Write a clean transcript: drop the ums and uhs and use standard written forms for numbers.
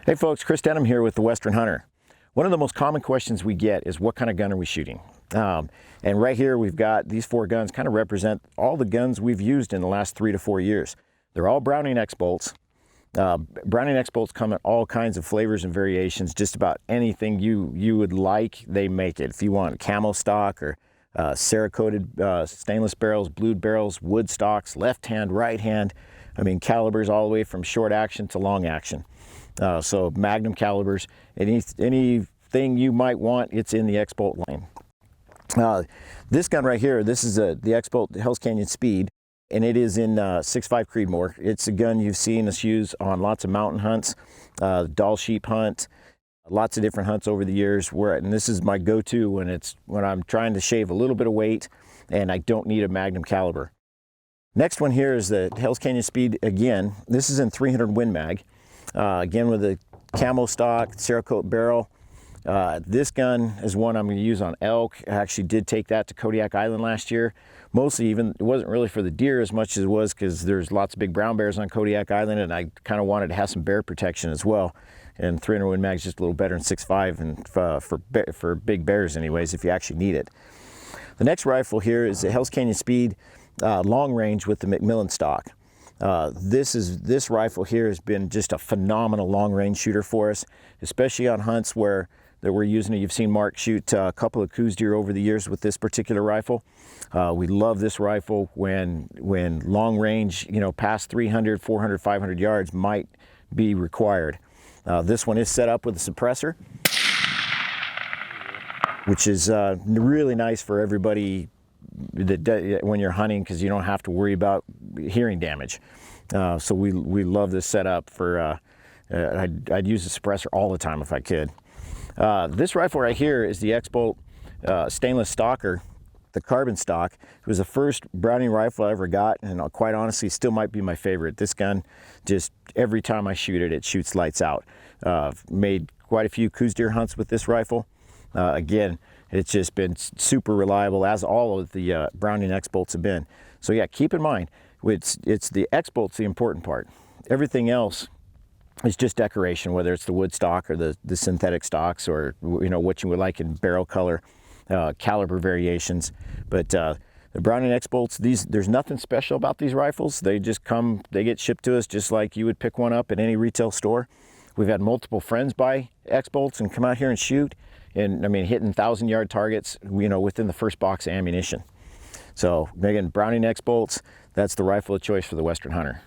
Hey folks, Chris Denham here with the Western Hunter. One of the most common questions we get is what kind of gun are we shooting? And right here we've got these four guns kind of represent all the guns we've used in the last 3 to 4 years. They're all Browning X-bolts. Browning X-bolts come in all kinds of flavors and variations. Just about anything you would like, they make it. If you want camo stock or Cerakoted stainless barrels, blued barrels, wood stocks, left hand, right hand. I mean, calibers all the way from short action to long action. So Magnum calibers, anything you might want, it's in the X-bolt lane. This gun right here, this is the X-bolt Hell's Canyon Speed, and it is in 6.5 Creedmoor. It's a gun you've seen us use on lots of mountain hunts, doll sheep hunt, lots of different hunts over the years. And this is my go-to when I'm trying to shave a little bit of weight and I don't need a Magnum caliber. Next one here is the Hell's Canyon Speed again. This is in 300 Win Mag. Again with a camo stock, Cerakote barrel. This gun is one I'm going to use on elk. I actually did take that to Kodiak Island last year. Mostly even, it wasn't really for the deer as much as it was because there's lots of big brown bears on Kodiak Island, and I kind of wanted to have some bear protection as well. And 300 Win Mag is just a little better than 6.5 and for big bears anyways, if you actually need it. The next rifle here is the Hell's Canyon Speed long range with the Macmillan stock. This rifle here has been just a phenomenal long range shooter for us, especially on hunts that we're using it. You've seen Mark shoot a couple of coos deer over the years with this particular rifle. We love this rifle when long range, past 300, 400, 500 yards might be required. This one is set up with a suppressor, which is really nice for everybody when you're hunting, because you don't have to worry about hearing damage. So we love this setup for, I'd use the suppressor all the time if I could. This rifle right here is the X-bolt stainless stalker, the carbon stock. It was the first Browning rifle I ever got, and quite honestly still might be my favorite. This gun, just every time I shoot it, it shoots lights out. Made quite a few coos deer hunts with this rifle. Again, it's just been super reliable, as all of the Browning X-bolts have been. So yeah, keep in mind, it's the X-bolt's the important part. Everything else is just decoration, whether it's the wood stock or the synthetic stocks, or what you would like in barrel color, caliber variations. But the Browning X-bolts, there's nothing special about these rifles. They just come, they get shipped to us just like you would pick one up at any retail store. We've had multiple friends buy X-bolts and come out here and shoot. And I mean, hitting 1,000-yard targets, within the first box of ammunition. So again, Browning X-bolts, that's the rifle of choice for the Western Hunter.